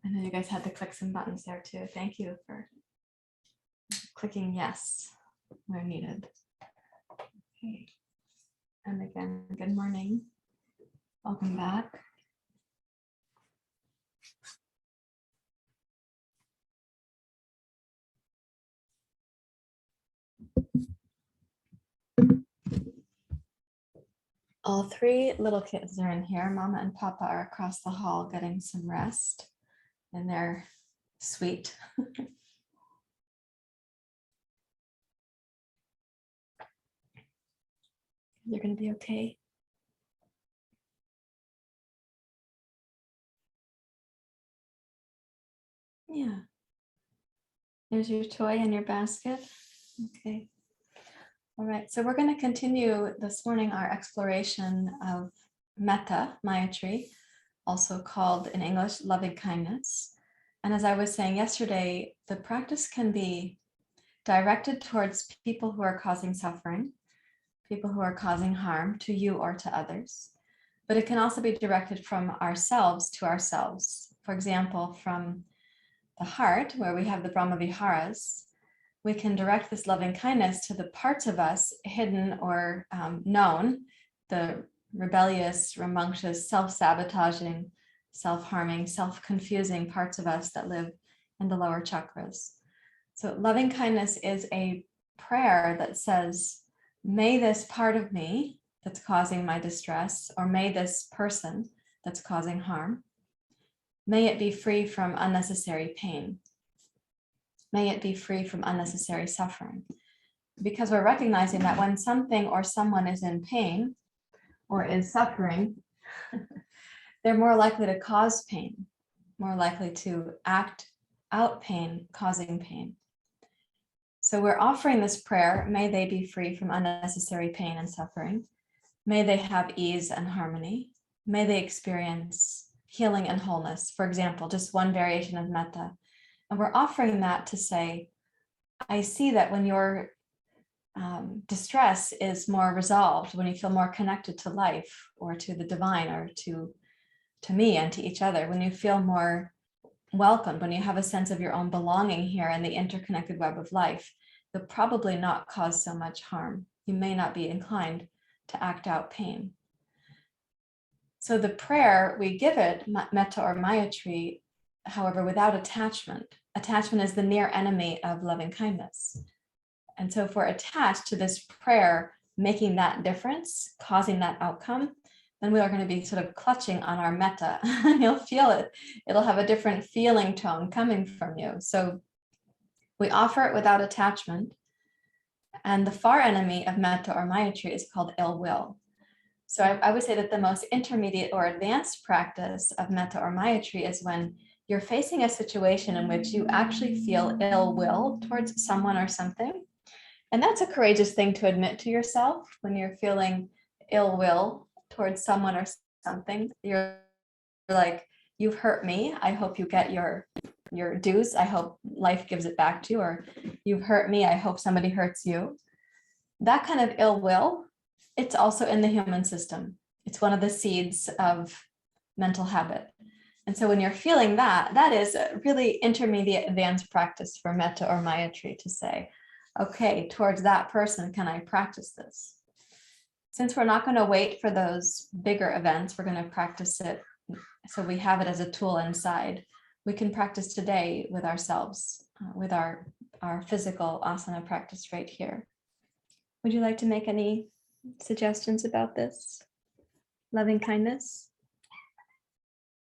I know you guys had to click some buttons there too. Thank you for clicking yes where needed. Okay. And again, good morning. Welcome back. All three little kids are in here. Mama and Papa are across the hall getting some rest in their suite. You're going to be okay. Yeah. There's your toy in your basket. Okay. All right. So we're going to continue this morning our exploration of Metta, Maitri, also called in English loving kindness. And as I was saying yesterday, the practice can be directed towards people who are causing suffering, people who are causing harm to you or to others. But it can also be directed from ourselves to ourselves. For example, from the heart, where we have the Brahmaviharas, we can direct this loving kindness to the parts of us hidden or known, the rebellious, rambunctious, self-sabotaging, self-harming, self-confusing parts of us that live in the lower chakras. So loving kindness is a prayer that says, may this part of me that's causing my distress, or may this person that's causing harm, may it be free from unnecessary pain. May it be free from unnecessary suffering. Because we're recognizing that when something or someone is in pain or is suffering, they're more likely to cause pain, more likely to act out pain, causing pain. So we're offering this prayer, may they be free from unnecessary pain and suffering. May they have ease and harmony. May they experience healing and wholeness. For example, just one variation of metta. And we're offering that to say, I see that when your distress is more resolved, when you feel more connected to life or to the divine or to me and to each other, when you feel more welcomed, when you have a sense of your own belonging here in the interconnected web of life, you'll probably not cause so much harm. You may not be inclined to act out pain. So the prayer, we give it, Metta or Maitri, however, without attachment. Attachment is the near enemy of loving kindness. And so if we're attached to this prayer, making that difference, causing that outcome, then we are going to be sort of clutching on our metta. You'll feel it. It'll have a different feeling tone coming from you. So we offer it without attachment. And the far enemy of metta or Maitri is called ill will. So I would say that the most intermediate or advanced practice of metta or Maitri is when you're facing a situation in which you actually feel ill will towards someone or something. And that's a courageous thing to admit to yourself when you're feeling ill will towards someone or something. You're like, you've hurt me. I hope you get your dues. I hope life gives it back to you. Or you've hurt me. I hope somebody hurts you. That kind of ill will, it's also in the human system. It's one of the seeds of mental habit. And so when you're feeling that, that is a really intermediate advanced practice for metta or Maitri to say, okay, towards that person, can I practice this? Since we're not going to wait for those bigger events, we're going to practice it so we have it as a tool inside. We can practice today with ourselves, with our physical asana practice right here. Would you like to make any suggestions about this? Loving kindness?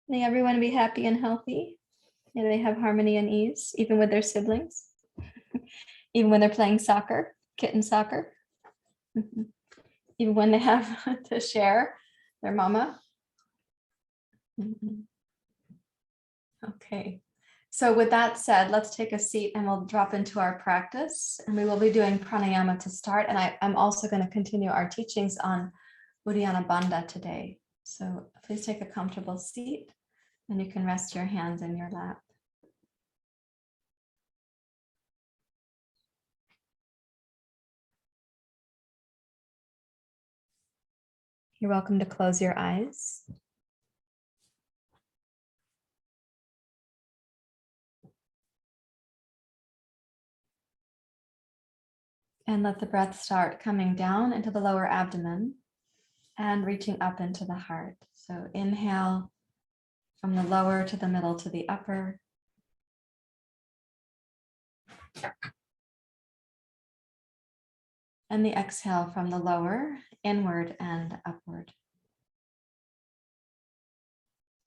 May everyone be happy and healthy. May they have harmony and ease, even with their siblings, even when they're playing soccer, kitten soccer, even when they have to share their mama. Okay, so with that said, let's take a seat and we'll drop into our practice. And we will be doing pranayama to start. And I'm also going to continue our teachings on uddiyana bandha today. So please take a comfortable seat and you can rest your hands in your lap. You're welcome to close your eyes. And let the breath start coming down into the lower abdomen and reaching up into the heart. So inhale from the lower to the middle to the upper. And the exhale from the lower, inward and upward.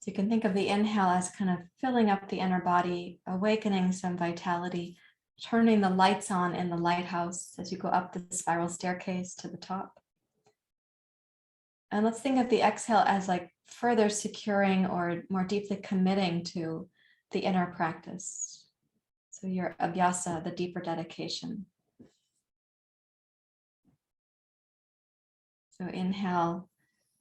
So you can think of the inhale as kind of filling up the inner body, awakening some vitality, turning the lights on in the lighthouse as you go up the spiral staircase to the top. And let's think of the exhale as like further securing or more deeply committing to the inner practice. So your abhyasa, the deeper dedication. So inhale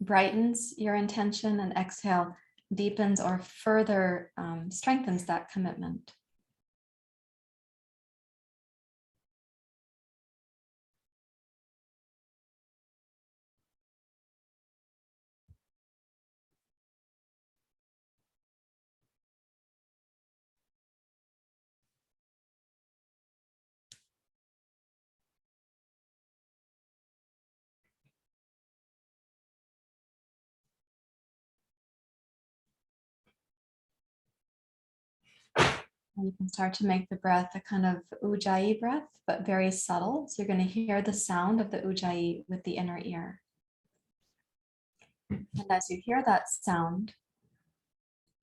brightens your intention, and exhale deepens or further strengthens that commitment. And you can start to make the breath a kind of ujjayi breath, but very subtle. So you're going to hear the sound of the ujjayi with the inner ear. And as you hear that sound,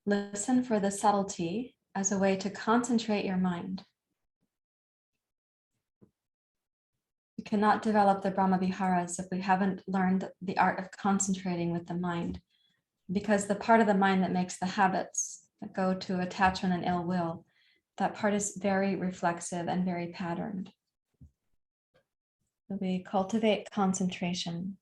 listen for the subtlety as a way to concentrate your mind. We cannot develop the Brahmaviharas if we haven't learned the art of concentrating with the mind, because the part of the mind that makes the habits that go to attachment and ill will, that part is very reflexive and very patterned. So we cultivate concentration.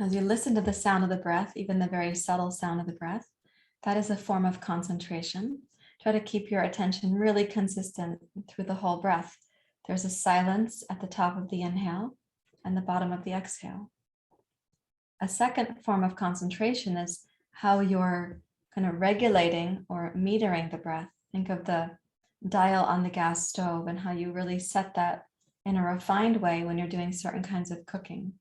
As you listen to the sound of the breath, even the very subtle sound of the breath, that is a form of concentration. Try to keep your attention really consistent through the whole breath. There's a silence at the top of the inhale and the bottom of the exhale. A second form of concentration is how you're kind of regulating or metering the breath. Think of the dial on the gas stove and how you really set that in a refined way when you're doing certain kinds of cooking.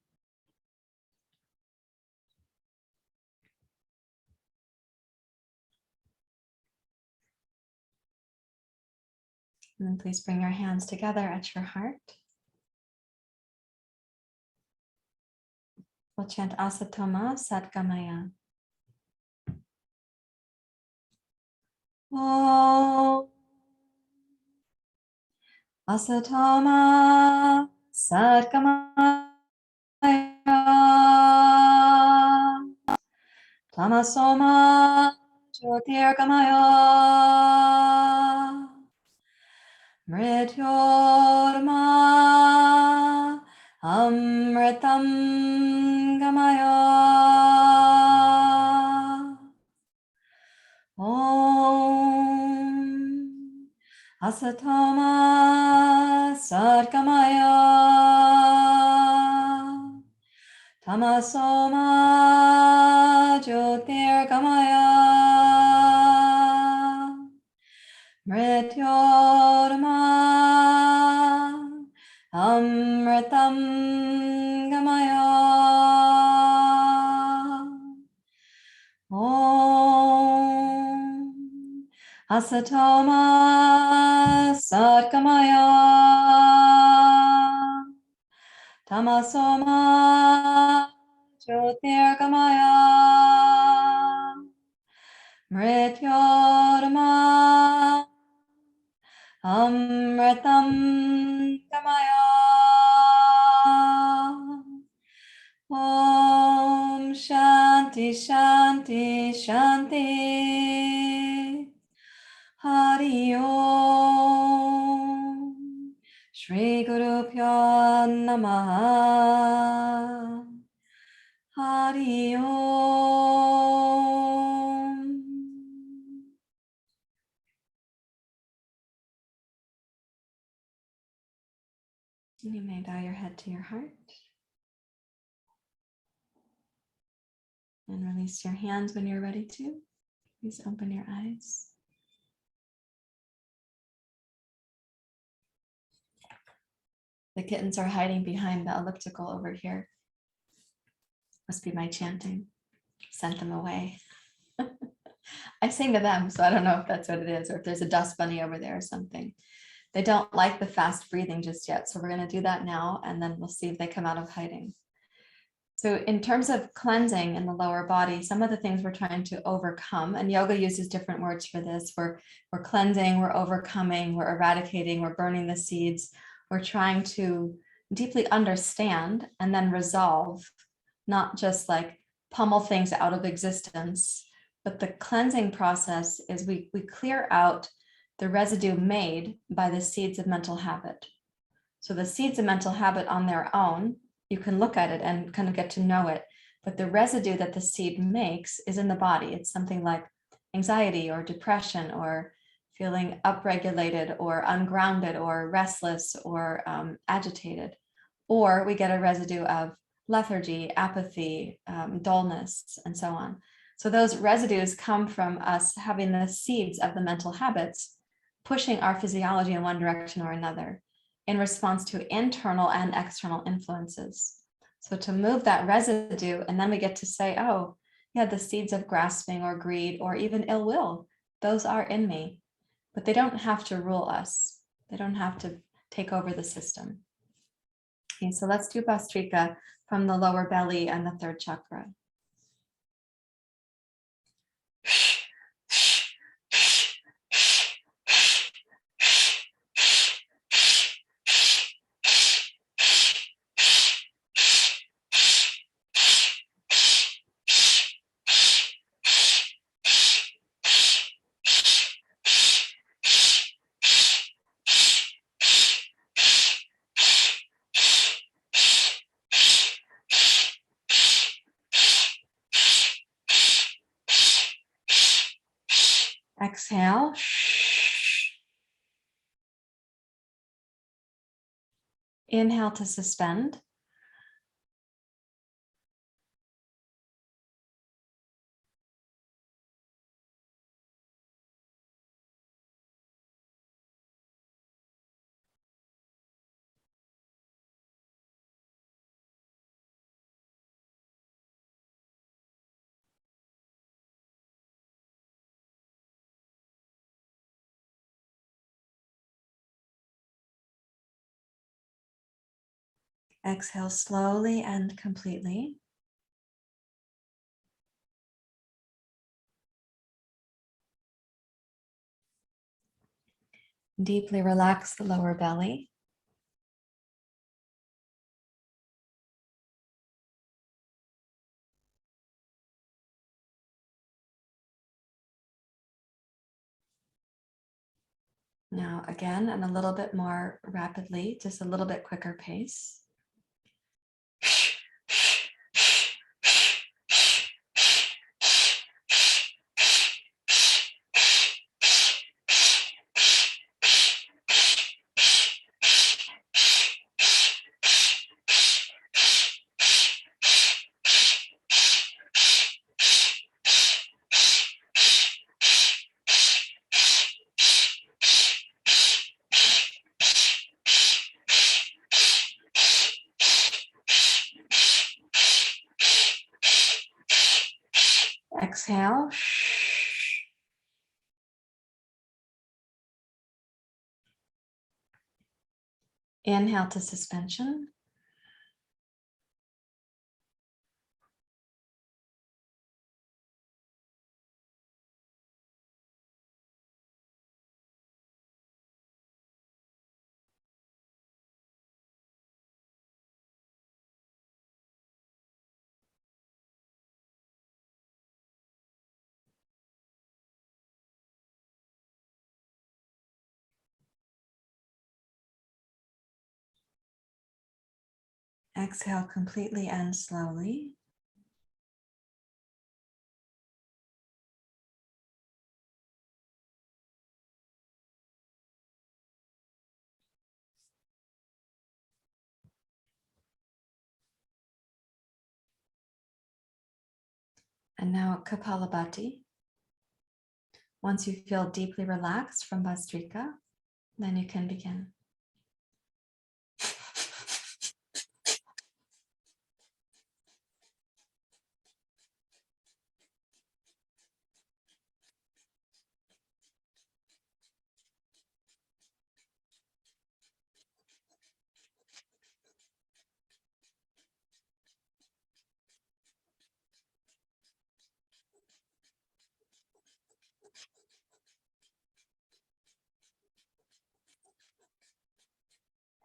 And then please bring your hands together at your heart. We'll chant Asatoma Satgamaya. Om Asatoma Satgamaya. Tamasoma Jyotirgamaya. Mrityorma Amritam Gamaya. Om Asatoma Satgamaya. Tamasoma Jyotirgamaya. Mrityorma Amritam Gamaya. Om Asatoma Satgamaya. Tamasoma Jyotirgamaya. Mrityorma Amritam Gamaya. Om Shanti Shanti Shanti. Hari Om. Shri Guru Pyo Namaha. Hari Om. You may bow your head to your heart and release your hands when you're ready to. Please open your eyes. The kittens are hiding behind the elliptical over here. Must be my chanting. Sent them away. I sing to them, so I don't know if that's what it is or if there's a dust bunny over there or something. They don't like the fast breathing just yet, so we're going to do that now, and then we'll see if they come out of hiding. So in terms of cleansing in the lower body, some of the things we're trying to overcome, and yoga uses different words for this. We're cleansing, we're overcoming, we're eradicating, we're burning the seeds. We're trying to deeply understand and then resolve, not just like pummel things out of existence, but the cleansing process is we clear out the residue made by the seeds of mental habit. So the seeds of mental habit on their own, you can look at it and kind of get to know it, but the residue that the seed makes is in the body. It's something like anxiety or depression or feeling upregulated or ungrounded or restless or agitated. Or we get a residue of lethargy, apathy, dullness, and so on. So those residues come from us having the seeds of the mental habits pushing our physiology in one direction or another in response to internal and external influences. So to move that residue, and then we get to say, oh, yeah, the seeds of grasping or greed or even ill will, those are in me, but they don't have to rule us. They don't have to take over the system. Okay, so let's do bhastrika from the lower belly and the third chakra. Exhale. Inhale to suspend. Exhale slowly and completely. Deeply relax the lower belly. Now again, and a little bit more rapidly, just a little bit quicker pace. Exhale. Inhale to suspension. Exhale completely and slowly. And now kappalabhati. Once you feel deeply relaxed from bhastrika, then you can begin.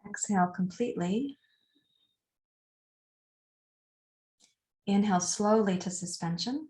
Exhale completely. Inhale slowly to suspension.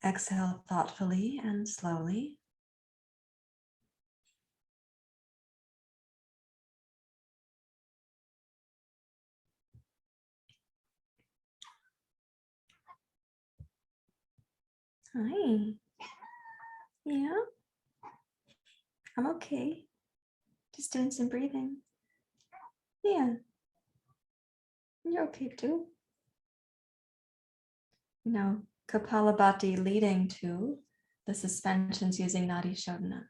Exhale thoughtfully and slowly. Hi. Yeah, I'm okay. Just doing some breathing. Yeah, you're okay too. Now, kappalabhati leading to the suspensions using nadi shodhana.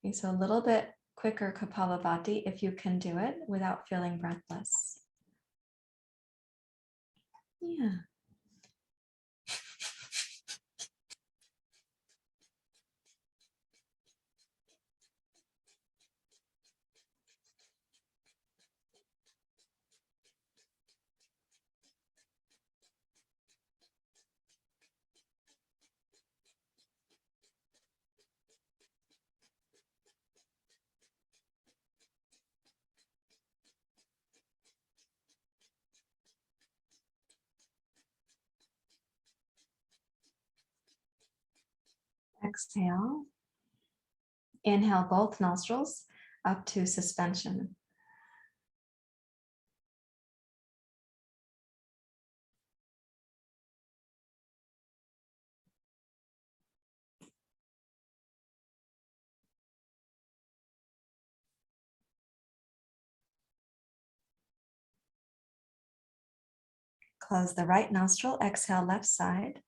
Okay, so a little bit quicker kappalabhati if you can do it without feeling breathless. Yeah. Exhale. Inhale both nostrils up to suspension. Close the right nostril, exhale left side.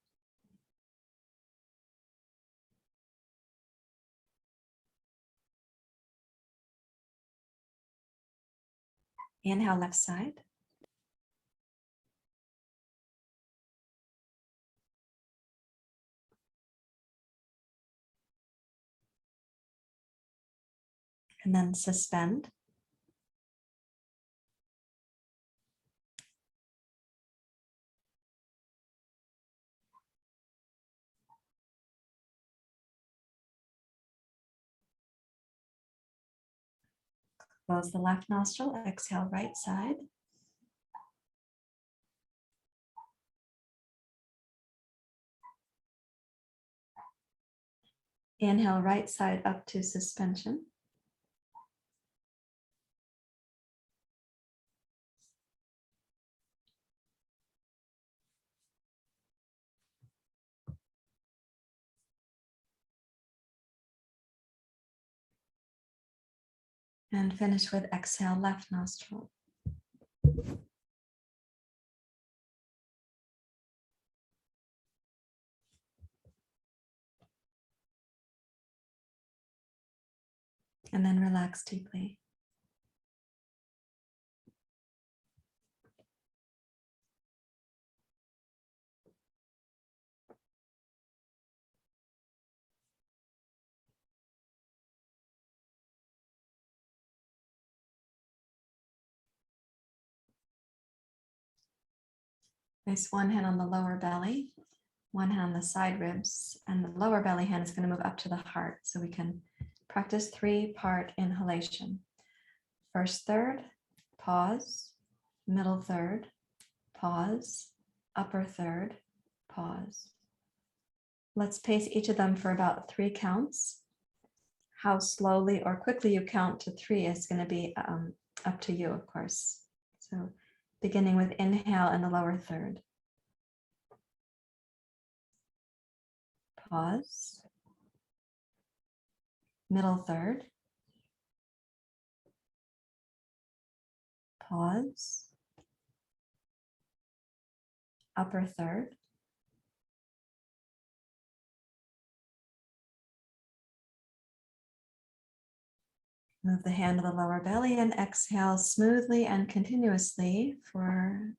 Inhale left side. And then suspend. Close the left nostril, exhale right side. Inhale right side up to suspension. And finish with exhale left nostril. And then relax deeply. Place one hand on the lower belly, one hand on the side ribs, and the lower belly hand is going to move up to the heart. So we can practice 3-part inhalation. First third, pause. middle third, pause, upper third, pause. Let's pace each of them for about 3 counts. How slowly or quickly you count to 3 is going to be up to you, of course. So beginning with inhale in the lower third. Pause. Middle third. Pause. Upper third. Move the hand to the lower belly and exhale smoothly and continuously for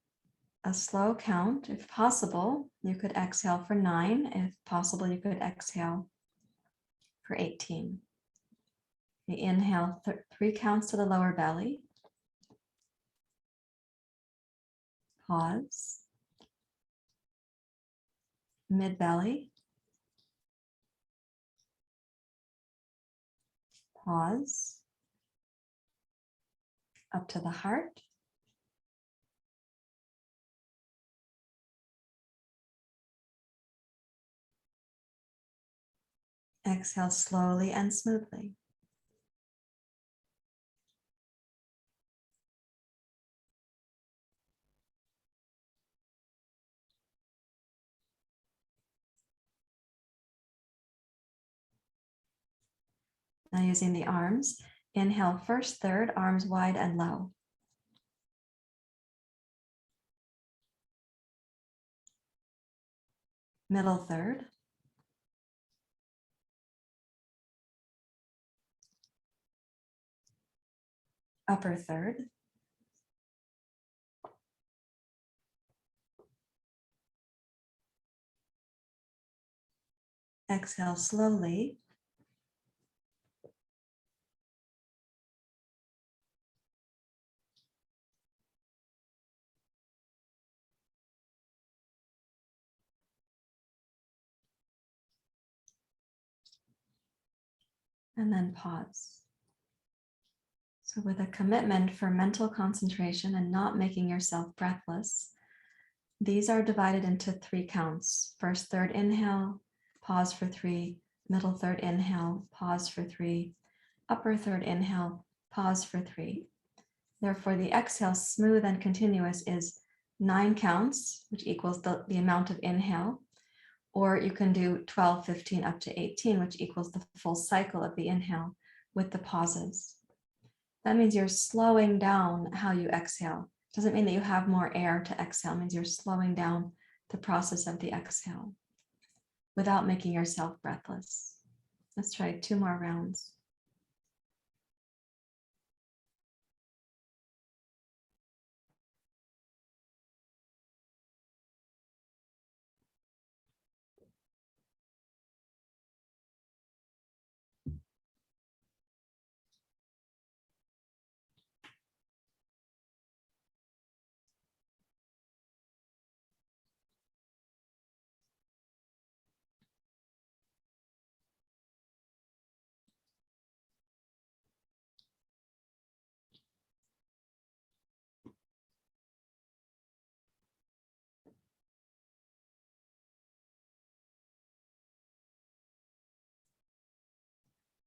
a slow count. If possible, you could exhale for 9. If possible, you could exhale for 18. We inhale 3 counts to the lower belly. Pause. Mid belly. Pause. Up to the heart. Exhale slowly and smoothly. Now using the arms, inhale first third, arms wide and low. Middle third. Upper third. Exhale slowly. And then pause. So with a commitment for mental concentration and not making yourself breathless, these are divided into 3 counts. First third inhale, pause for 3, middle third inhale, pause for 3, upper third inhale, pause for 3. Therefore, the exhale, smooth and continuous, is 9 counts, which equals the amount of inhale. Or you can do 12, 15, up to 18, which equals the full cycle of the inhale with the pauses. That means you're slowing down how you exhale. Doesn't mean that you have more air to exhale. It means you're slowing down the process of the exhale without making yourself breathless. Let's try 2 more rounds.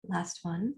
Last one.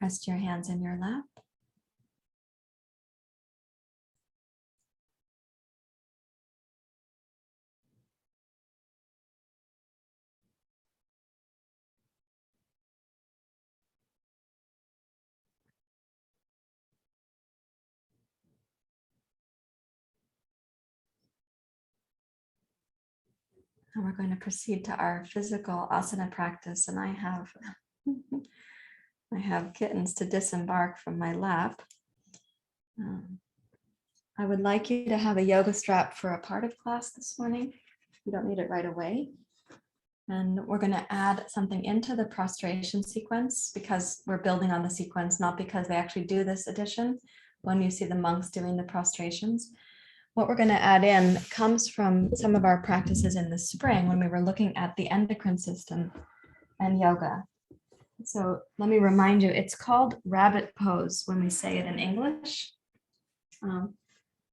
Rest your hands in your lap. And we're going to proceed to our physical asana practice. And I have kittens to disembark from my lap. I would like you to have a yoga strap for a part of class this morning. You don't need it right away. And we're going to add something into the prostration sequence because we're building on the sequence, not because they actually do this addition when you see the monks doing the prostrations. What we're going to add in comes from some of our practices in the spring when we were looking at the endocrine system and yoga. So let me remind you, it's called rabbit pose when we say it in English.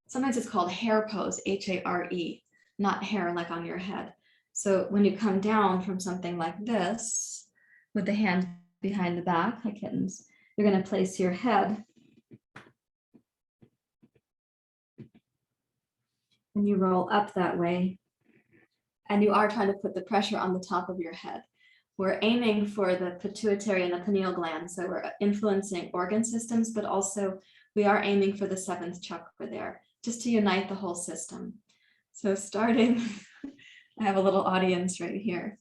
Sometimes it's called hare pose, H-A-R-E, not hair like on your head. So when you come down from something like this, with the hands behind the back, like kittens, you're going to place your head and you roll up that way. And you are trying to put the pressure on the top of your head. We're aiming for the pituitary and the pineal gland. So we're influencing organ systems, but also we are aiming for the seventh chakra there, just to unite the whole system. So starting, I have a little audience right here.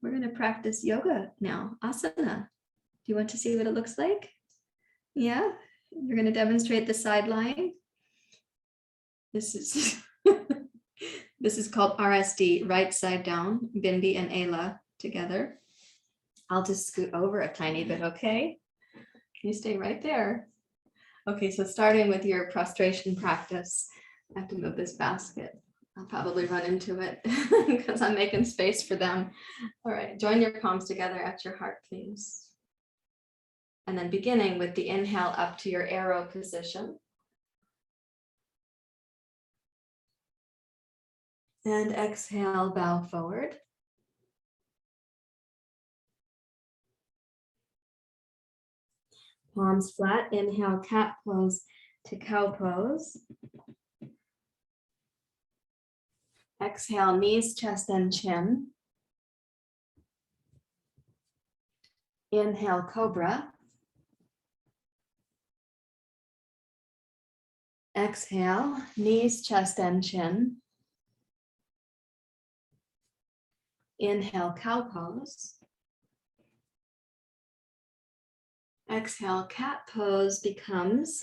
We're going to practice yoga now, asana. Do you want to see what it looks like? Yeah, you're going to demonstrate the side lying. This is this is called RSD, right side down, Bindi and Ayla together. I'll just scoot over a tiny bit, okay? You stay right there. Okay, so starting with your prostration practice, I have to move this basket. I'll probably run into it because I'm making space for them. All right, join your palms together at your heart, please. And then beginning with the inhale up to your arrow position. And exhale, bow forward. Palms flat, inhale, cat pose to cow pose. Exhale, knees, chest, and chin. Inhale, cobra. Exhale, knees, chest, and chin. Inhale, cow pose. Exhale, cat pose becomes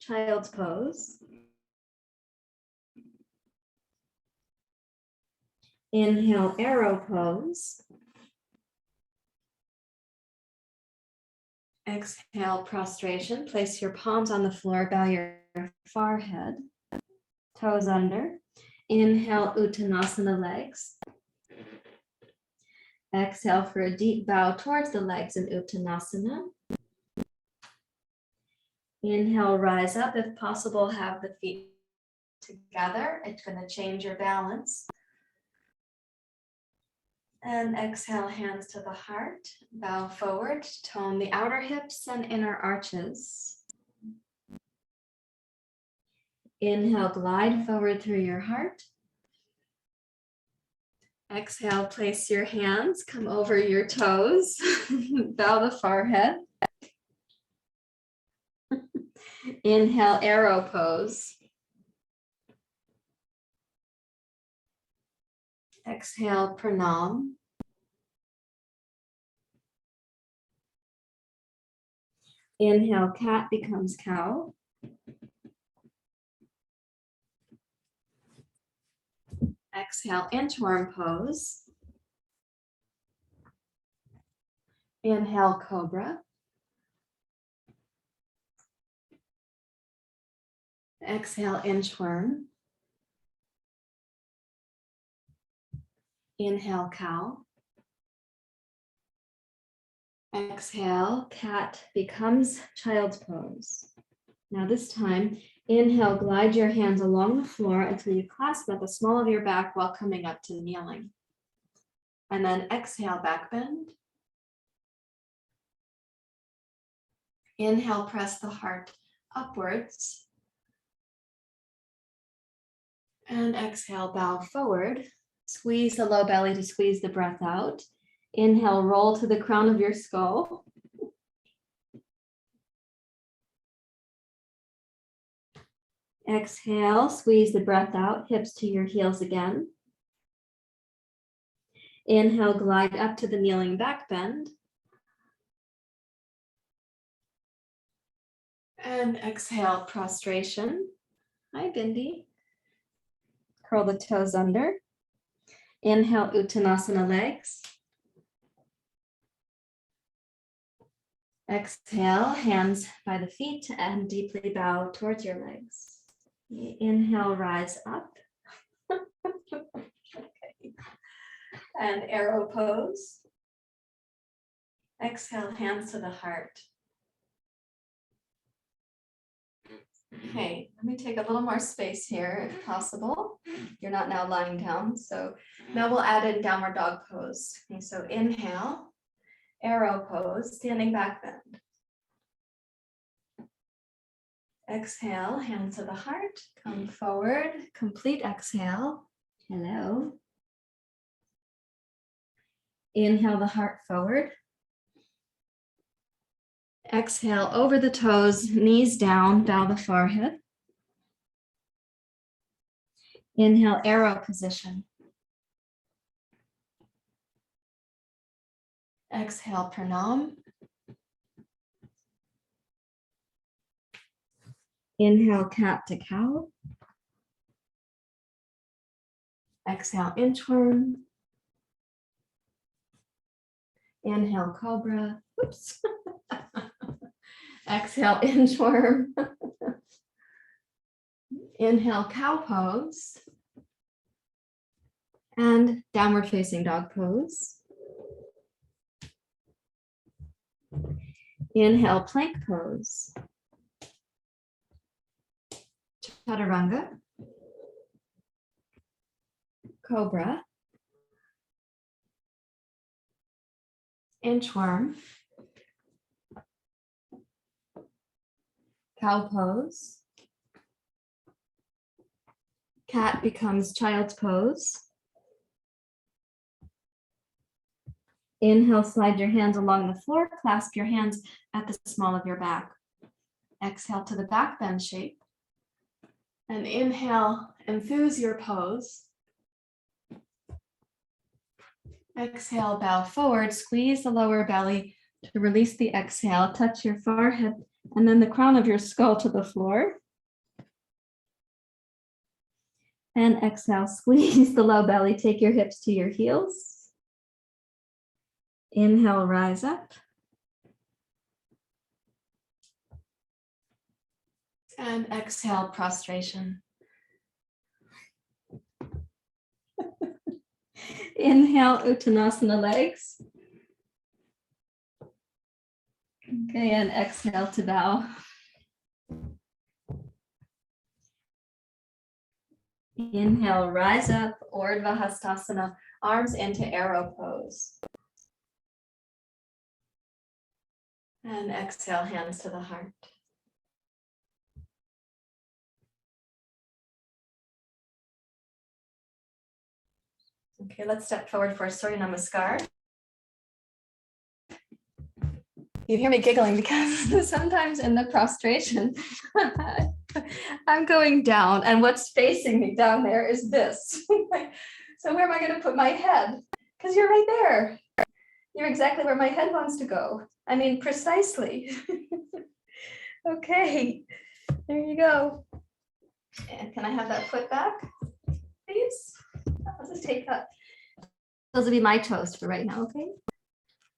child's pose. Inhale, arrow pose. Exhale, prostration. Place your palms on the floor, bow your forehead, toes under. Inhale, uttanasana legs. Exhale for a deep bow towards the legs in uttanasana. Inhale, rise up. If possible, have the feet together. It's going to change your balance. And exhale, hands to the heart. Bow forward, tone the outer hips and inner arches. Inhale, glide forward through your heart. Exhale, place your hands, come over your toes, bow the forehead. Inhale, arrow pose. Exhale, pranam. Inhale, cat becomes cow. Exhale, inchworm pose. Inhale, cobra. Exhale, inchworm. Inhale, cow. Exhale, cat becomes child's pose. Now this time, inhale, glide your hands along the floor until you clasp at the small of your back while coming up to kneeling. And then exhale, back bend. Inhale, press the heart upwards. And exhale, bow forward. Squeeze the low belly to squeeze the breath out. Inhale, roll to the crown of your skull. Exhale, squeeze the breath out, hips to your heels again. Inhale, glide up to the kneeling back bend. And exhale, prostration. Hi, Bindi. Curl the toes under. Inhale, Uttanasana legs. Exhale, hands by the feet and deeply bow towards your legs. Inhale, rise up. Okay. And arrow pose. Exhale, hands to the heart. Okay, let me take a little more space here if possible. You're not now lying down, so now we'll add in downward dog pose. Okay, so inhale, arrow pose, standing back bend. Exhale, hands to the heart, come forward, complete exhale. Hello. Inhale the heart forward. Exhale over the toes, knees down, bow the forehead. Inhale, arrow position. Exhale, pranam. Inhale, cat to cow. Exhale, inchworm. Inhale, cobra. Oops. Exhale, inchworm. Inhale, cow pose. And downward facing dog pose. Inhale, plank pose. Chaturanga. Cobra. Inchworm. Cow pose. Cat becomes child's pose. Inhale, slide your hands along the floor, clasp your hands at the small of your back. Exhale to the back bend shape. And inhale, enthuse your pose. Exhale, bow forward, squeeze the lower belly to release the exhale, touch your forehead and then the crown of your skull to the floor. And exhale, squeeze the low belly, take your hips to your heels. Inhale, rise up. And exhale, prostration. Inhale, Uttanasana legs. Okay, and exhale to bow. Inhale, rise up, Urdhva Hastasana, arms into arrow pose. And exhale, hands to the heart. Okay, let's step forward for Surya Namaskar. You hear me giggling because sometimes in the prostration, I'm going down and what's facing me down there is this. So where am I going to put my head? Because you're right there. You're exactly where my head wants to go. I mean, precisely. Okay, there you go. And can I have that foot back, please? I'll just take that. Those will be my toes for right now, okay?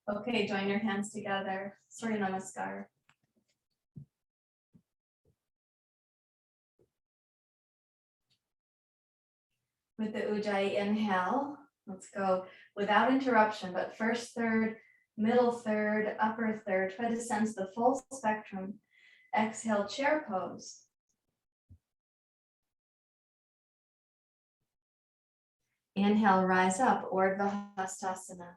Okay, join your hands together. Surya Namaskar. With the Ujjayi inhale, let's go without interruption, but first third, middle third, upper third. Try to sense the full spectrum. Exhale, chair pose. Inhale, rise up, Urdhva Hastasana.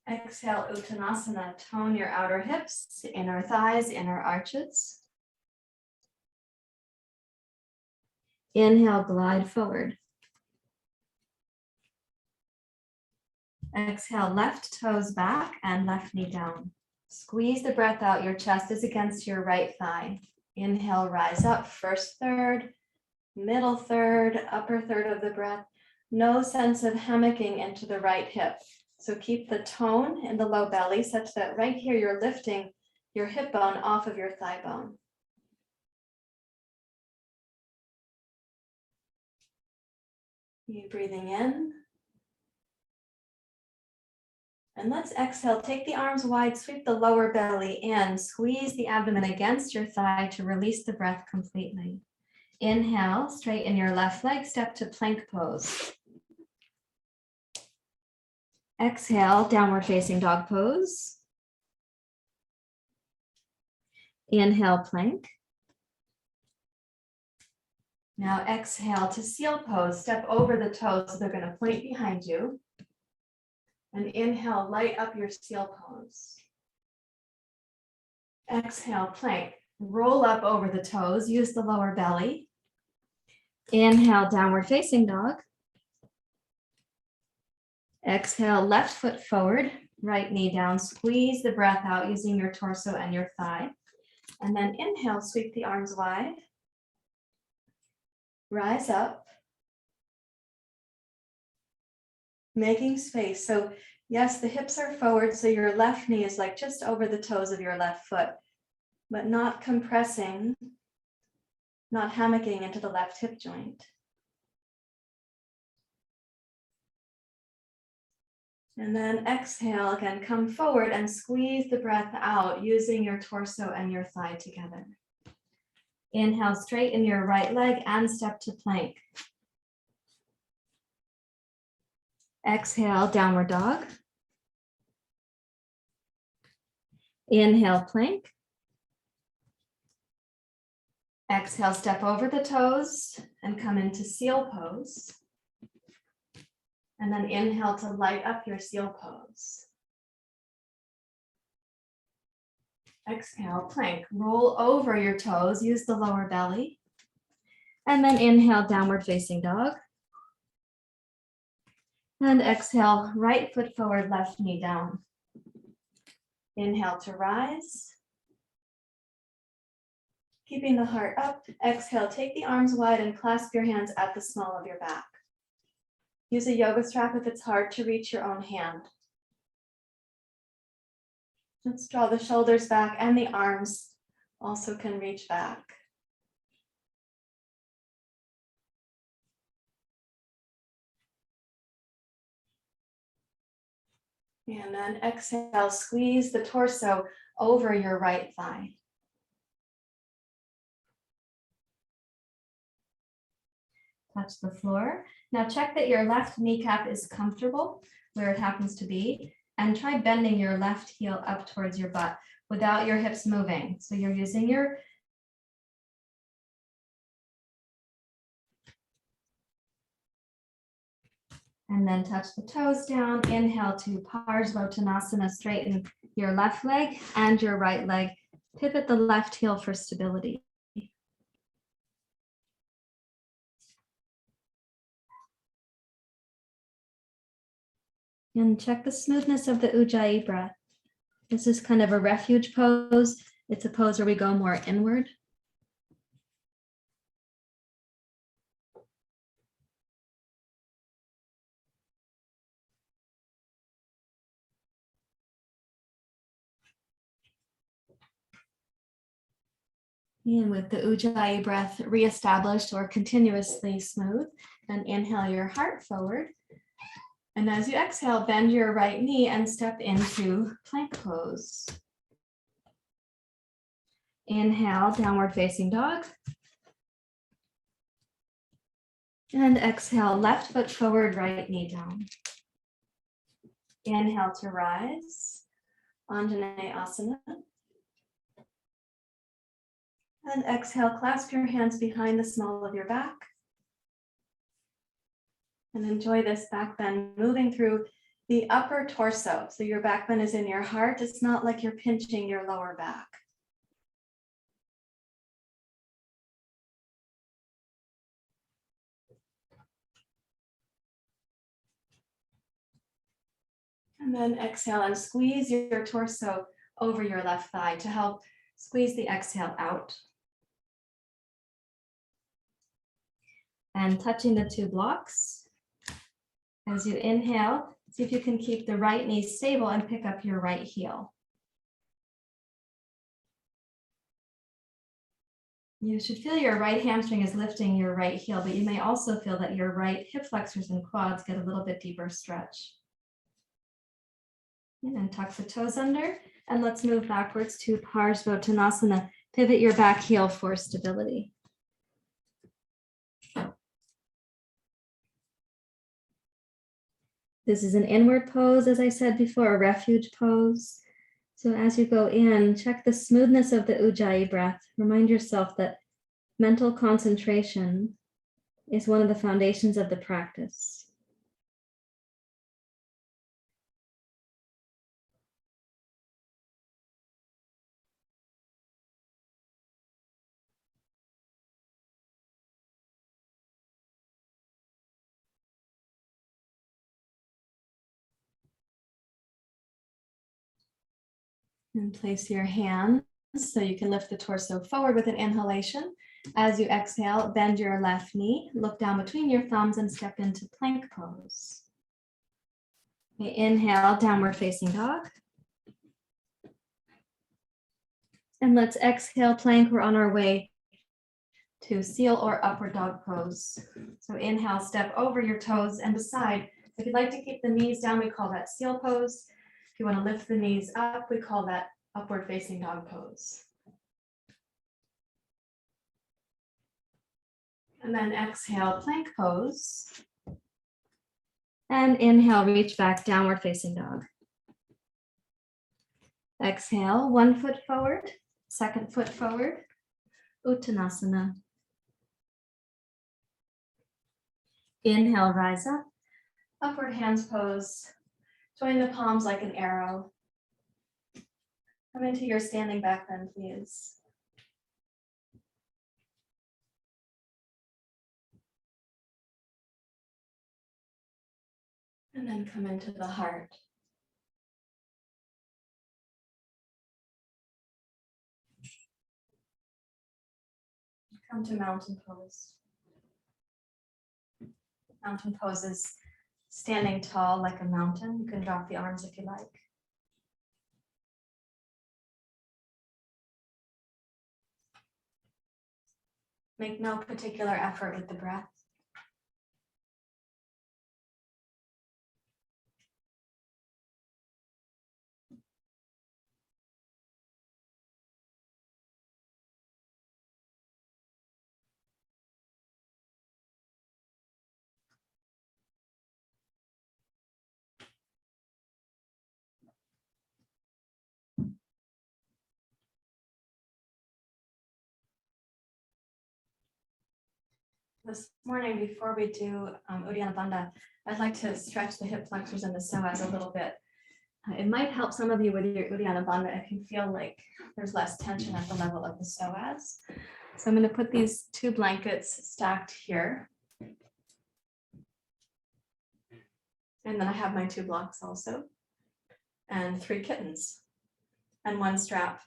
Exhale, Uttanasana. Tone your outer hips, inner thighs, inner arches. Inhale, glide forward. Exhale, left toes back and left knee down. Squeeze the breath out. Your chest is against your right thigh. Inhale, rise up, first third, middle third, upper third of the breath. No sense of hammocking into the right hip. So keep the tone in the low belly such that right here you're lifting your hip bone off of your thigh bone. You breathing in. And let's exhale, take the arms wide, sweep the lower belly in, squeeze the abdomen against your thigh to release the breath completely. Inhale, straighten your left leg, step to plank pose. Exhale, downward facing dog pose. Inhale, plank. Now exhale to seal pose, step over the toes so they're going to point behind you. And inhale, light up your seal pose. Exhale, plank. Roll up over the toes, use the lower belly. Inhale, downward facing dog. Exhale, left foot forward, right knee down. Squeeze the breath out using your torso and your thigh. And then inhale, sweep the arms wide. Rise up. Making space. So yes, the hips are forward, so your left knee is like just over the toes of your left foot, but not compressing, not hammocking into the left hip joint. And then exhale, again, come forward and squeeze the breath out using your torso and your thigh together. Inhale, straighten your right leg and step to plank. Exhale, downward dog. Inhale, plank. Exhale, step over the toes and come into seal pose. And then inhale to light up your seal pose. Exhale, plank. Roll over your toes, use the lower belly. And then inhale, downward facing dog. And exhale, right foot forward, left knee down. Inhale to rise. Keeping the heart up. Exhale, take the arms wide and clasp your hands at the small of your back. Use a yoga strap if it's hard to reach your own hand. Let's draw the shoulders back and the arms also can reach back. And then exhale, squeeze the torso over your right thigh. Touch the floor. Now check that your left kneecap is comfortable where it happens to be, and try bending your left heel up towards your butt without your hips moving. So you're using your and then touch the toes down. Inhale to Parsvottanasana, straighten your left leg and your right leg. Pivot the left heel for stability. And check the smoothness of the Ujjayi breath. This is kind of a refuge pose. It's a pose where we go more inward. And with the Ujjayi breath reestablished or continuously smooth, then inhale your heart forward. And as you exhale, bend your right knee and step into plank pose. Inhale, downward facing dog. And exhale, left foot forward, right knee down. Inhale to rise, Anjaneyasana. And exhale, clasp your hands behind the small of your back. And enjoy this back bend, moving through the upper torso. So your back bend is in your heart. It's not like you're pinching your lower back. And then exhale and squeeze your torso over your left thigh to help squeeze the exhale out. And touching the two blocks. As you inhale, see if you can keep the right knee stable and pick up your right heel. You should feel your right hamstring is lifting your right heel, but you may also feel that your right hip flexors and quads get a little bit deeper stretch. And then tuck the toes under, and let's move backwards to Parsvottanasana. Pivot your back heel for stability. This is an inward pose, as I said before, a refuge pose. So as you go in, check the smoothness of the Ujjayi breath. Remind yourself that mental concentration is one of the foundations of the practice. And place your hands so you can lift the torso forward with an inhalation. As you exhale, bend your left knee, look down between your thumbs and step into plank pose. Okay, inhale, downward facing dog. And let's exhale, plank. We're on our way to seal or upward dog pose. So inhale, step over your toes and beside. If you'd like to keep the knees down, we call that seal pose. If you want to lift the knees up, we call that upward facing dog pose. And then exhale, plank pose. And inhale, reach back, downward facing dog. Exhale, one foot forward, second foot forward, Uttanasana. Inhale, rise up, upward hands pose. Join the palms like an arrow. Come into your standing back bend, please. And then come into the heart. Come to mountain pose. Mountain pose is standing tall like a mountain. You can drop the arms if you like. Make no particular effort with the breath. This morning, before we do uddiyana bandha, I'd like to stretch the hip flexors and the psoas a little bit. It might help some of you with your uddiyana bandha if you feel like there's less tension at the level of the psoas. So I'm going to put these two blankets stacked here. And then I have my two blocks also. And three kittens. And one strap.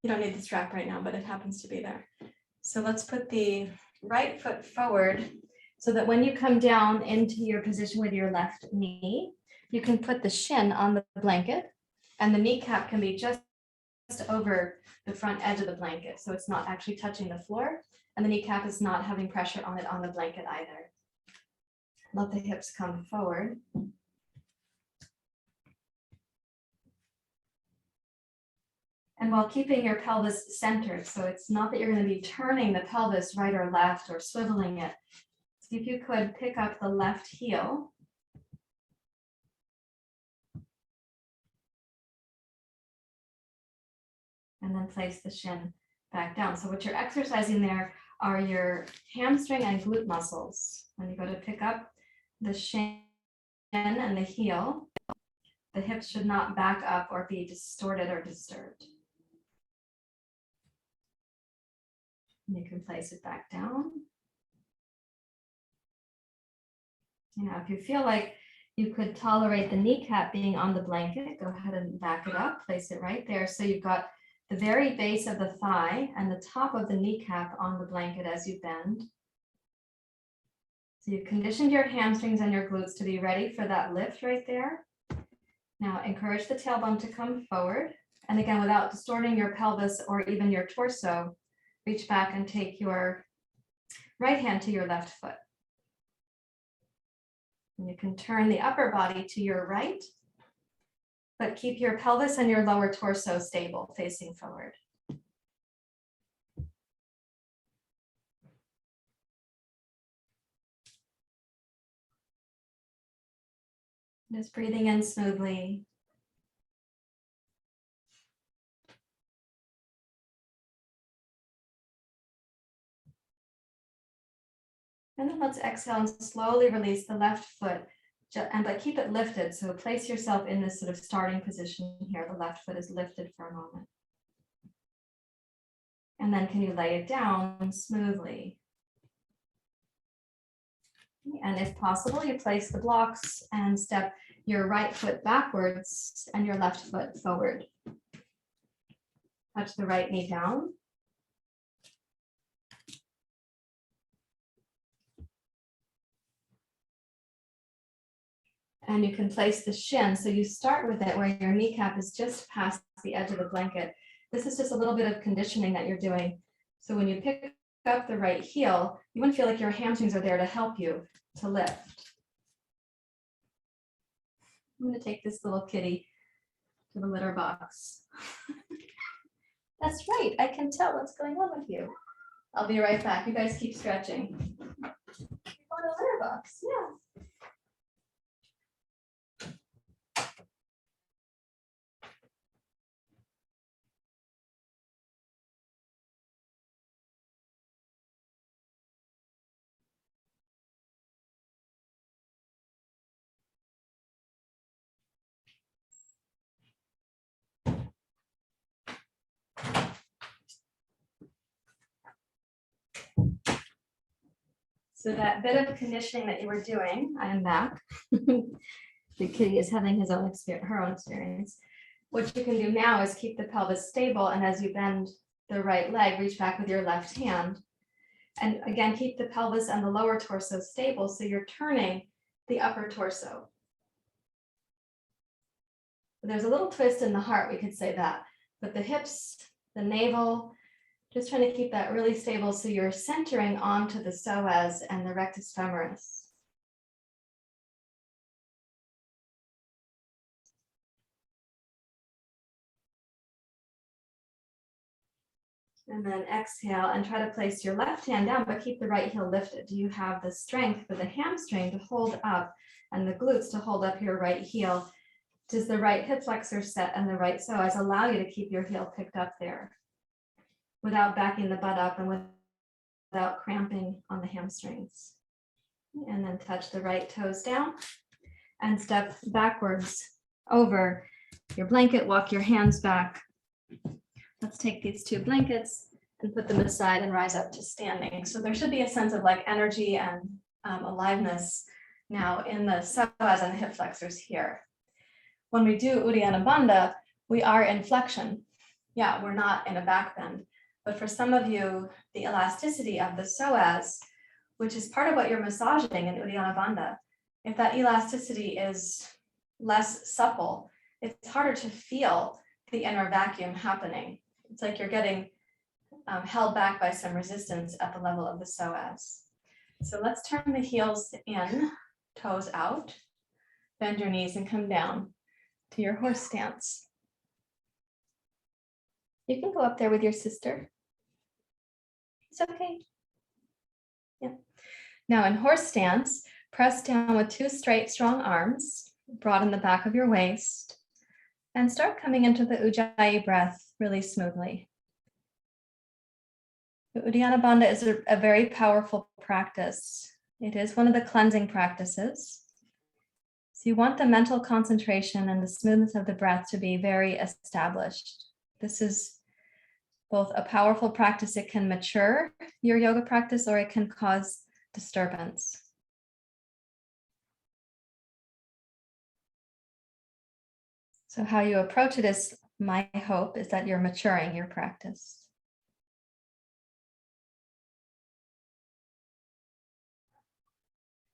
You don't need the strap right now, but it happens to be there. So let's put the right foot forward so that when you come down into your position with your left knee, you can put the shin on the blanket and the kneecap can be just over the front edge of the blanket. So it's not actually touching the floor and the kneecap is not having pressure on it on the blanket either. Let the hips come forward. And while keeping your pelvis centered, so it's not that you're going to be turning the pelvis right or left or swiveling it. So if you could pick up the left heel. And then place the shin back down. So what you're exercising there are your hamstring and glute muscles. When you go to pick up the shin and the heel, the hips should not back up or be distorted or disturbed. You can place it back down. Now, if you feel like you could tolerate the kneecap being on the blanket, go ahead and back it up, place it right there. So you've got the very base of the thigh and the top of the kneecap on the blanket as you bend. So you've conditioned your hamstrings and your glutes to be ready for that lift right there. Now encourage the tailbone to come forward. And again, without distorting your pelvis or even your torso, reach back and take your right hand to your left foot. And you can turn the upper body to your right, but keep your pelvis and your lower torso stable, facing forward. Just breathing in smoothly. And then let's exhale and slowly release the left foot, but keep it lifted. So place yourself in this sort of starting position here. The left foot is lifted for a moment. And then can you lay it down smoothly? And if possible, you place the blocks and step your right foot backwards and your left foot forward. Touch the right knee down. And you can place the shin. So you start with it where your kneecap is just past the edge of the blanket. This is just a little bit of conditioning that you're doing. So when you pick up the right heel, you want to feel like your hamstrings are there to help you to lift. I'm going to take this little kitty to the litter box. That's right. I can tell what's going on with you. I'll be right back. You guys keep stretching. You're going to the litter box. Yeah. So that bit of conditioning that you were doing, I am back. The kitty is having her own experience. What you can do now is keep the pelvis stable, and as you bend the right leg, reach back with your left hand. And again, keep the pelvis and the lower torso stable, so you're turning the upper torso. There's a little twist in the heart, we could say that, but the hips, the navel, just trying to keep that really stable so you're centering onto the psoas and the rectus femoris. And then exhale and try to place your left hand down, but keep the right heel lifted. Do you have the strength for the hamstring to hold up and the glutes to hold up your right heel? Does the right hip flexor set and the right psoas allow you to keep your heel picked up there without backing the butt up and without cramping on the hamstrings? And then touch the right toes down and step backwards over your blanket, walk your hands back. Let's take these two blankets and put them aside and rise up to standing. So there should be a sense of like energy and aliveness now in the psoas and the hip flexors here. When we do uddiyana bandha, we are in flexion. Yeah, we're not in a back bend. But for some of you, the elasticity of the psoas, which is part of what you're massaging in uddiyana bandha, if that elasticity is less supple, it's harder to feel the inner vacuum happening. It's like you're getting held back by some resistance at the level of the psoas. So let's turn the heels in, toes out, bend your knees and come down to your horse stance. You can go up there with your sister. It's okay. Yeah. Now in horse stance, press down with two straight, strong arms, broaden the back of your waist, and start coming into the Ujjayi breath really smoothly. The Uddiyana bandha is a very powerful practice. It is one of the cleansing practices. So you want the mental concentration and the smoothness of the breath to be very established. This is both a powerful practice. It can mature your yoga practice or it can cause disturbance. So how you approach it is, my hope is that you're maturing your practice.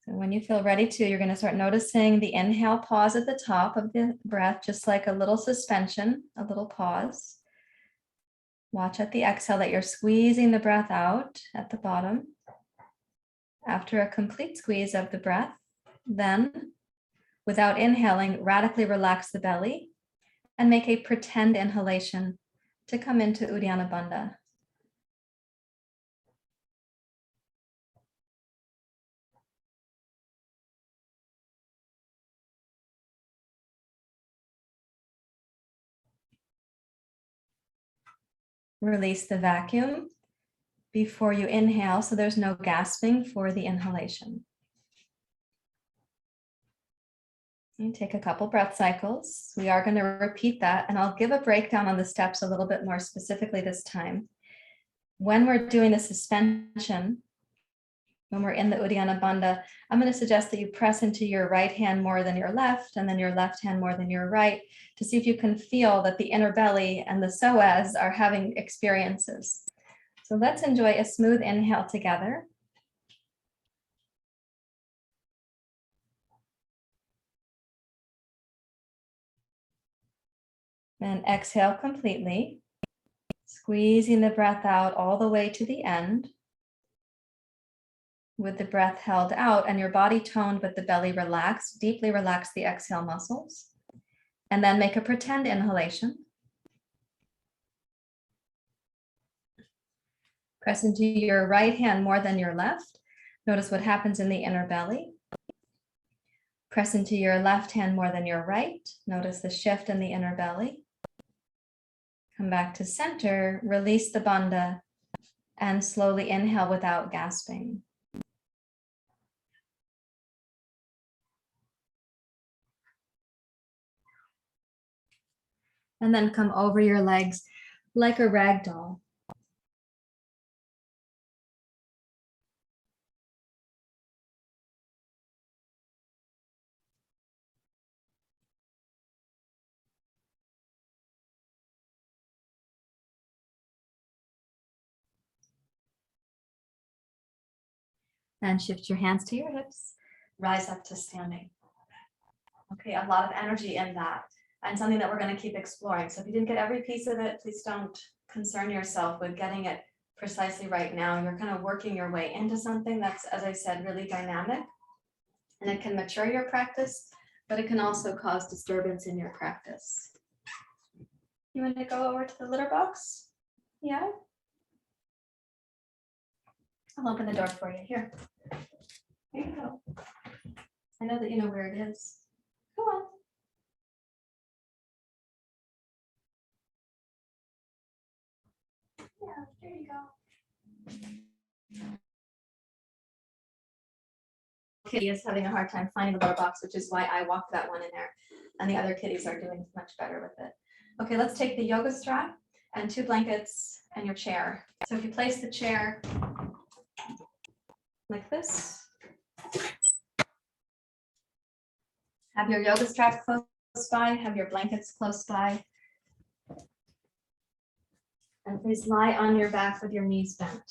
So when you feel ready to, you're going to start noticing the inhale pause at the top of the breath, just like a little suspension, a little pause. Watch at the exhale that you're squeezing the breath out at the bottom. After a complete squeeze of the breath, then, without inhaling, radically relax the belly and make a pretend inhalation to come into uddiyana bandha. Release the vacuum before you inhale, so there's no gasping for the inhalation. You take a couple breath cycles. We are going to repeat that, and I'll give a breakdown on the steps a little bit more specifically this time. When we're doing the suspension, when we're in the uddiyana bandha, I'm going to suggest that you press into your right hand more than your left, and then your left hand more than your right, to see if you can feel that the inner belly and the psoas are having experiences. So let's enjoy a smooth inhale together. And exhale completely, squeezing the breath out all the way to the end. With the breath held out and your body toned but the belly relaxed, deeply relax the exhale muscles. And then make a pretend inhalation. Press into your right hand more than your left. Notice what happens in the inner belly. Press into your left hand more than your right. Notice the shift in the inner belly. Come back to center, release the bandha, and slowly inhale without gasping. And then come over your legs like a rag doll. And shift your hands to your hips. Rise up to standing. Okay, a lot of energy in that, and something that we're going to keep exploring. So if you didn't get every piece of it, please don't concern yourself with getting it precisely right now. You're kind of working your way into something that's, as I said, really dynamic, and it can mature your practice, but it can also cause disturbance in your practice. You want to go over to the litter box? Yeah? I'll open the door for you. Here. Here you go. I know that you know where it is. Go on. Yeah, there you go. Kitty is having a hard time finding the litter box, which is why I walked that one in there. And the other kitties are doing much better with it. Okay, let's take the yoga strap and 2 blankets and your chair. So if you place the chair like this, have your yoga strap close by, have your blankets close by. And please lie on your back with your knees bent.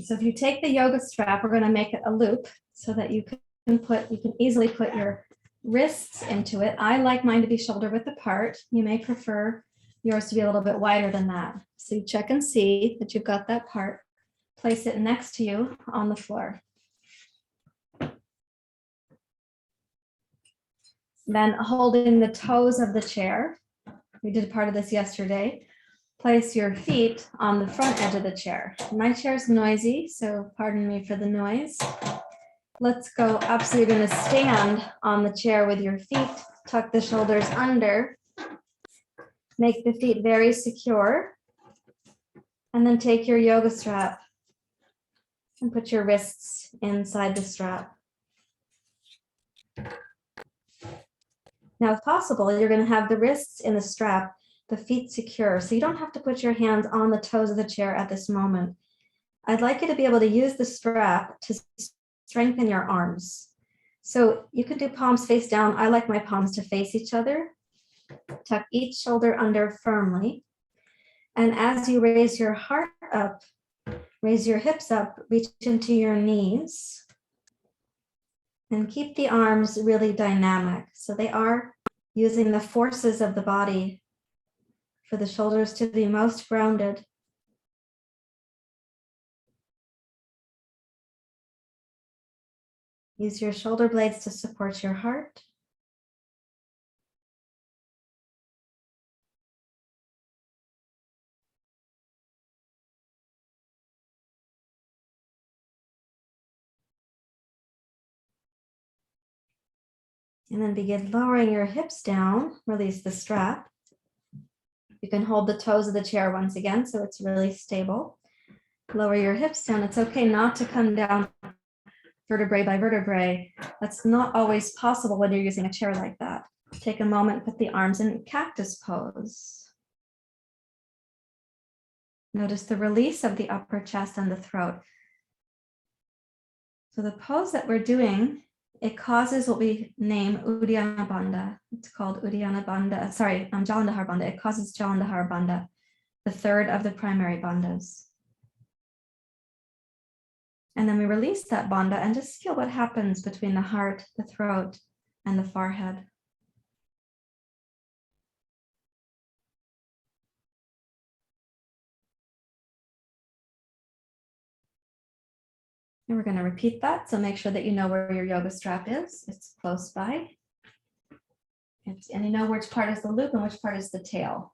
So if you take the yoga strap, we're going to make it a loop so that you can easily put your wrists into it. I like mine to be shoulder width apart. You may prefer yours to be a little bit wider than that. So you check and see that you've got that part. Place it next to you on the floor. Then holding the toes of the chair, we did part of this yesterday. Place your feet on the front edge of the chair. My chair is noisy, so pardon me for the noise. Let's go up. So you're going to stand on the chair with your feet, tuck the shoulders under, make the feet very secure, and then take your yoga strap and put your wrists inside the strap. Now, if possible, you're going to have the wrists in the strap, the feet secure, so you don't have to put your hands on the toes of the chair at this moment. I'd like you to be able to use the strap to strengthen your arms. So you can do palms face down. I like my palms to face each other. Tuck each shoulder under firmly. And as you raise your heart up, raise your hips up, reach into your knees, and keep the arms really dynamic. So they are using the forces of the body for the shoulders to be most grounded. Use your shoulder blades to support your heart. And then begin lowering your hips down, release the strap. You can hold the toes of the chair once again, so it's really stable. Lower your hips down. It's okay not to come down vertebrae by vertebrae. That's not always possible when you're using a chair like that. Take a moment, put the arms in cactus pose. Notice the release of the upper chest and the throat. So the pose that we're doing, it causes what we name uddiyana bandha. It's called uddiyana bandha, jalandhara bandha. It causes jalandhara bandha, the third of the primary bandhas. And then we release that bandha and just feel what happens between the heart, the throat, and the forehead. And we're going to repeat that. So make sure that you know where your yoga strap is. It's close by. And you know which part is the loop and which part is the tail.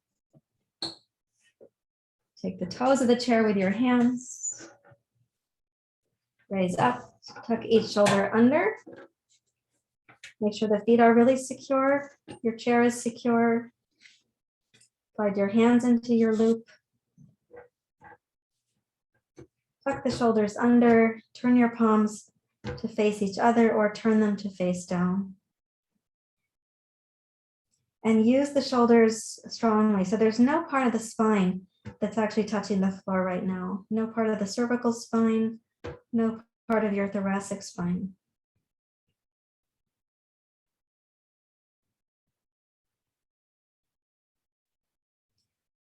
Take the toes of the chair with your hands. Raise up, tuck each shoulder under. Make sure the feet are really secure. Your chair is secure. Slide your hands into your loop. Tuck the shoulders under. Turn your palms to face each other or turn them to face down. And use the shoulders strongly. So there's no part of the spine that's actually touching the floor right now. No part of the cervical spine, no part of your thoracic spine.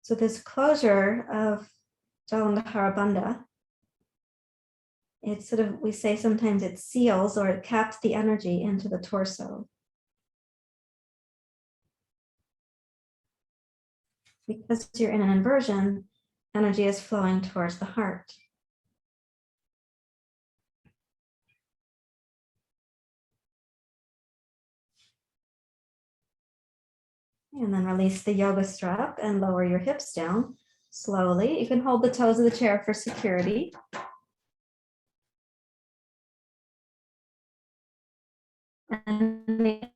So this closure of jalandhara bandha, it's sort of, we say sometimes it seals or it caps the energy into the torso. Because you're in an inversion, energy is flowing towards the heart. And then release the yoga strap and lower your hips down slowly. You can hold the toes of the chair for security. And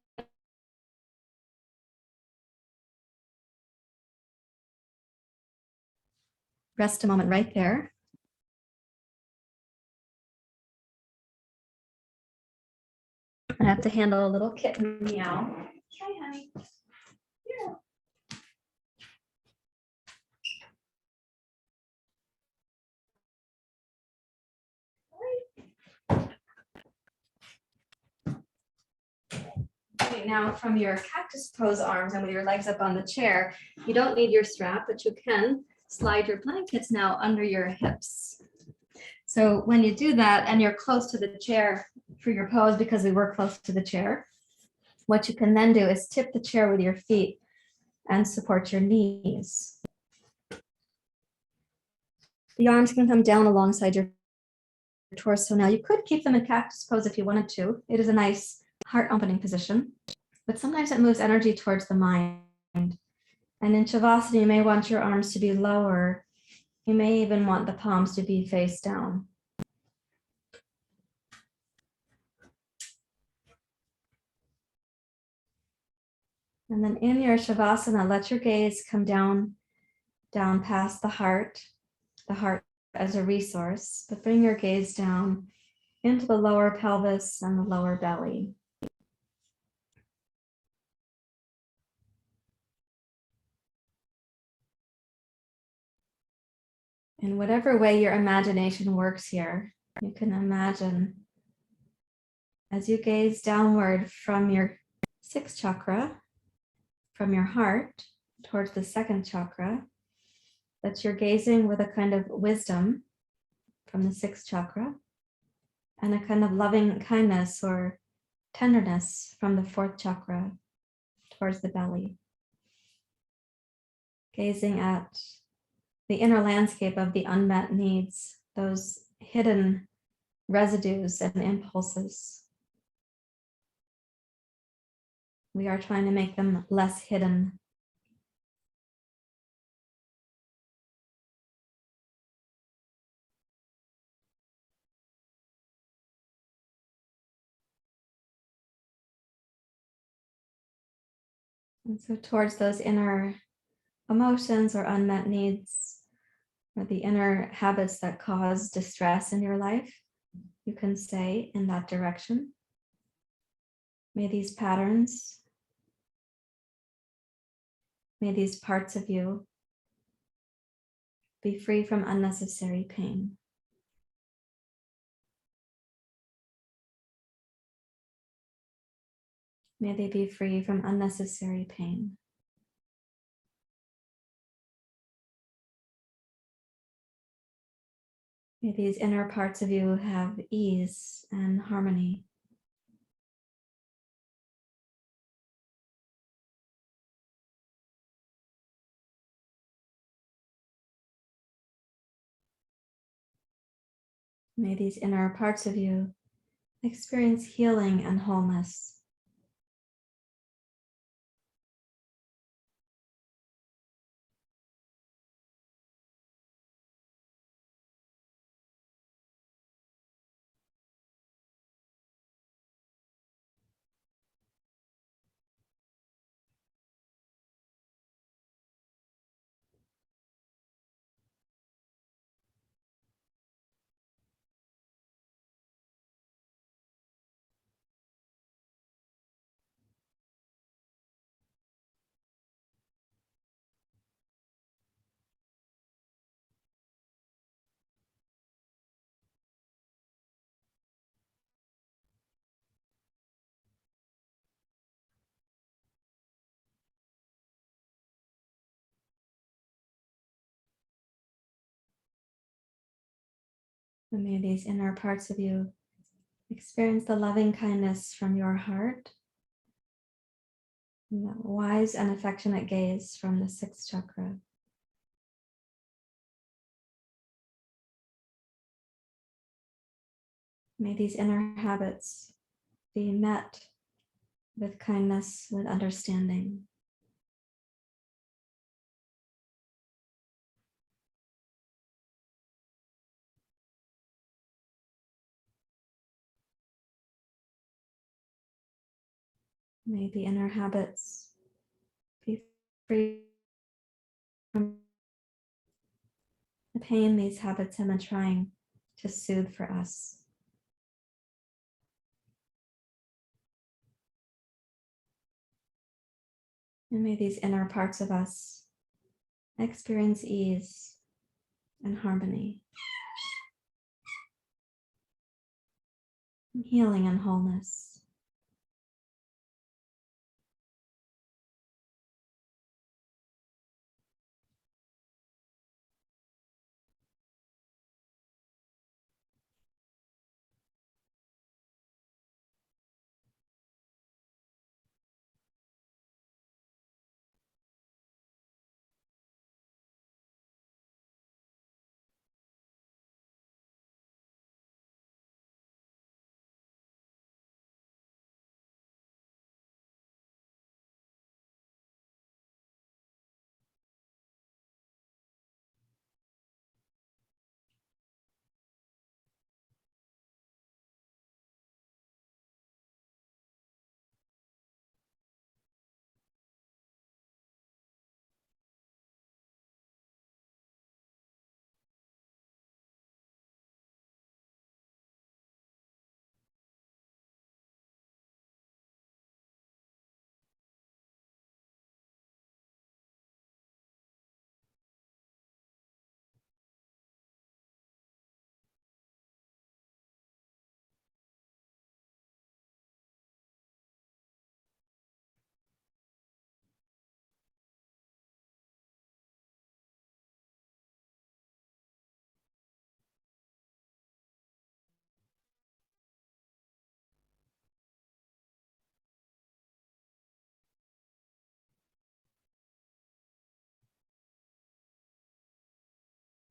rest a moment right there. I have to handle a little kitten meow. Hi, honey. Yeah. Okay, now from your cactus pose arms and with your legs up on the chair, you don't need your strap, but you can slide your blankets now under your hips. So when you do that and you're close to the chair for your pose, because we were close to the chair, what you can then do is tip the chair with your feet and support your knees. The arms can come down alongside your torso. Now you could keep them in cactus pose if you wanted to. It is a nice heart opening position, but sometimes it moves energy towards the mind. And in Shavasana, you may want your arms to be lower. You may even want the palms to be face down. And then in your Shavasana, let your gaze come down past the heart as a resource, but bring your gaze down into the lower pelvis and the lower belly. In whatever way your imagination works here, you can imagine as you gaze downward from your sixth chakra, from your heart towards the second chakra, that you're gazing with a kind of wisdom from the sixth chakra and a kind of loving kindness or tenderness from the fourth chakra towards the belly. Gazing at the inner landscape of the unmet needs, those hidden residues and impulses. We are trying to make them less hidden. And so towards those inner emotions or unmet needs, or the inner habits that cause distress in your life, you can say in that direction, may these patterns, may these parts of you be free from unnecessary pain. May they be free from unnecessary pain. May these inner parts of you have ease and harmony. May these inner parts of you experience healing and wholeness. And may these inner parts of you experience the loving kindness from your heart, and that wise and affectionate gaze from the sixth chakra. May these inner habits be met with kindness, with understanding. May the inner habits be free from the pain these habits have been trying to soothe for us. And may these inner parts of us experience ease and harmony, and healing and wholeness.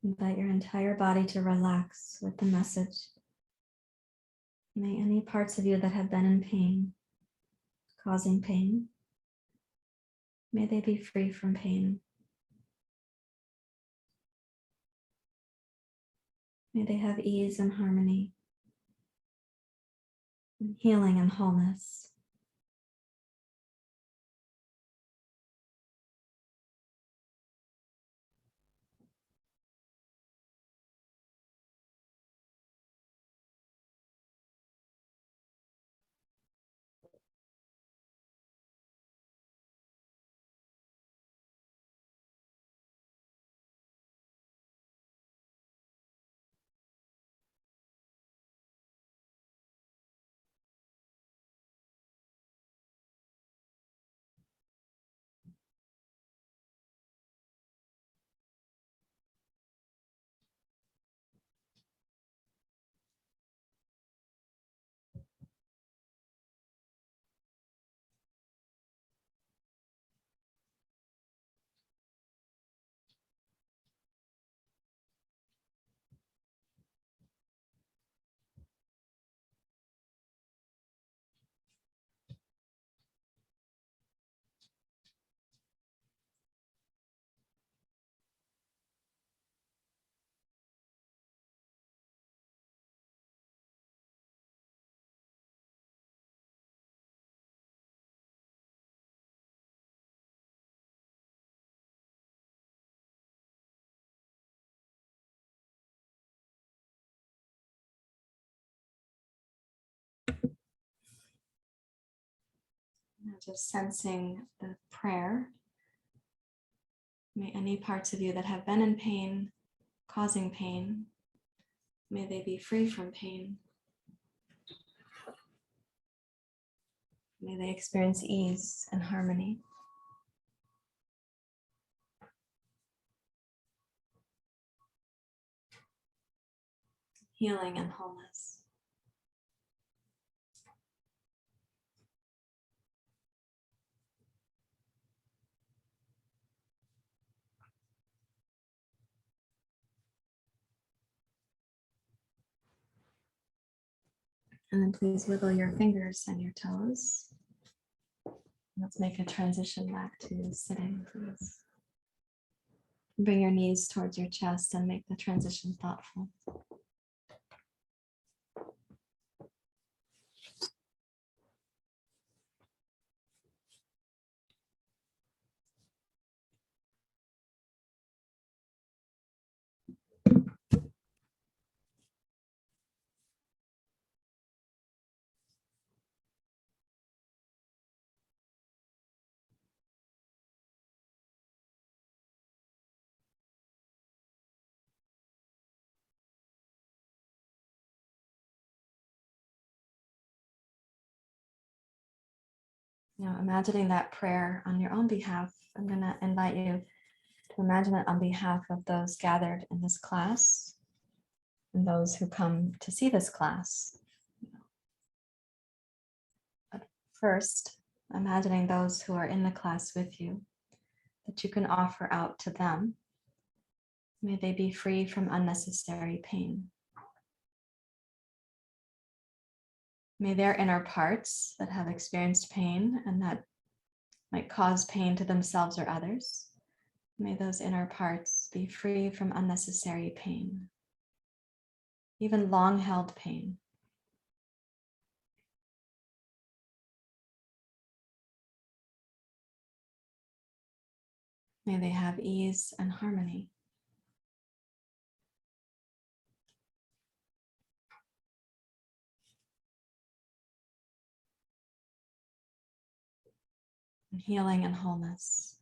Invite your entire body to relax with the message. May any parts of you that have been in pain, causing pain, may they be free from pain. May they have ease and harmony, and healing and wholeness. Now just sensing the prayer. May any parts of you that have been in pain, causing pain, may they be free from pain. May they experience ease and harmony. Healing and wholeness. And then please wiggle your fingers and your toes. Let's make a transition back to sitting, please. Bring your knees towards your chest and make the transition thoughtful. Now, imagining that prayer on your own behalf, I'm going to invite you to imagine it on behalf of those gathered in this class and those who come to see this class. But first, imagining those who are in the class with you, that you can offer out to them. May they be free from unnecessary pain. May their inner parts that have experienced pain and that might cause pain to themselves or others, may those inner parts be free from unnecessary pain, even long-held pain. May they have ease and harmony. And healing and wholeness.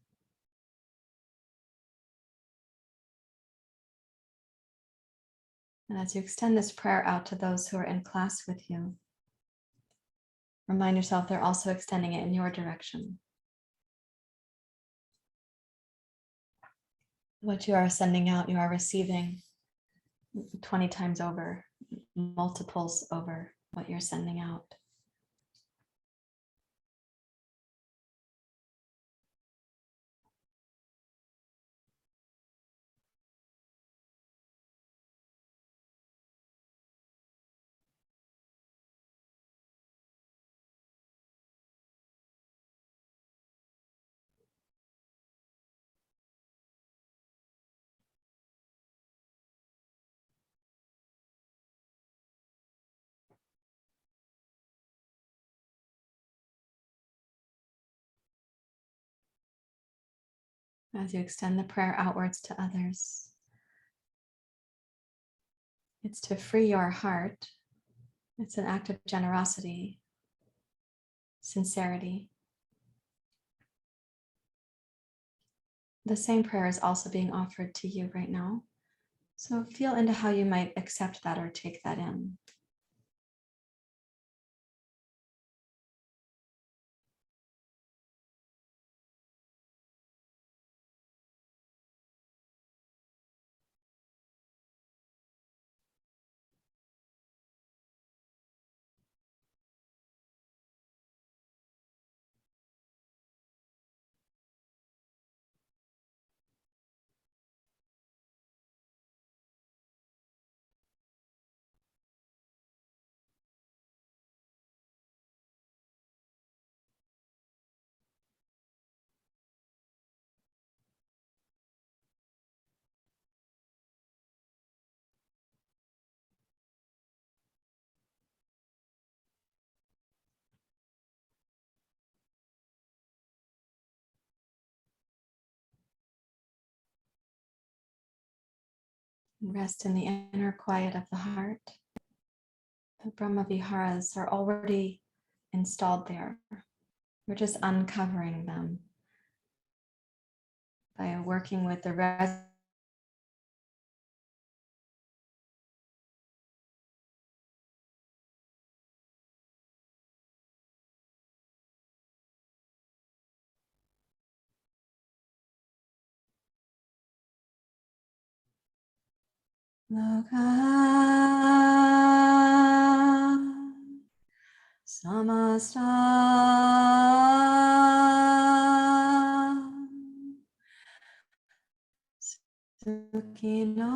And as you extend this prayer out to those who are in class with you, remind yourself they're also extending it in your direction. What you are sending out, you are receiving 20 times over, multiples over what you're sending out. as you extend the prayer outwards to others. It's to free your heart. It's an act of generosity, sincerity. The same prayer is also being offered to you right now. So feel into how you might accept that or take that in. Rest in the inner quiet of the heart. The Brahmaviharas are already installed there. We're just uncovering them by working with the samasta sukhino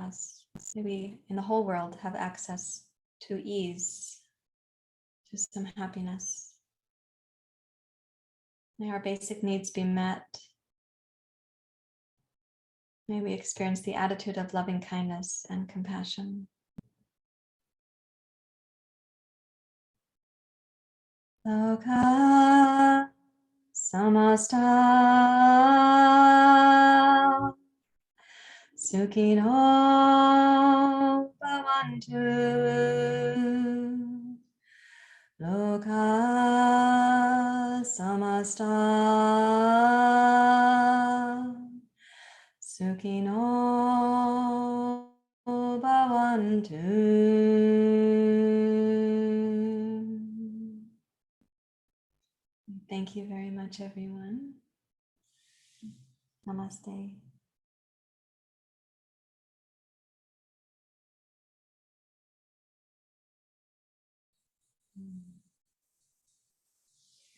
us. May we in the whole world have access to ease, to some happiness. May our basic needs be met. May we experience the attitude of loving kindness and compassion. Loka samasta sukhino bhavantu. Loka samasta sukhino bhavantu. Thank you very much, everyone. Namaste.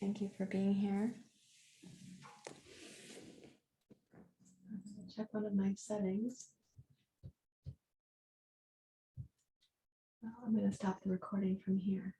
Thank you for being here. Check one of my settings. Well, I'm going to stop the recording from here.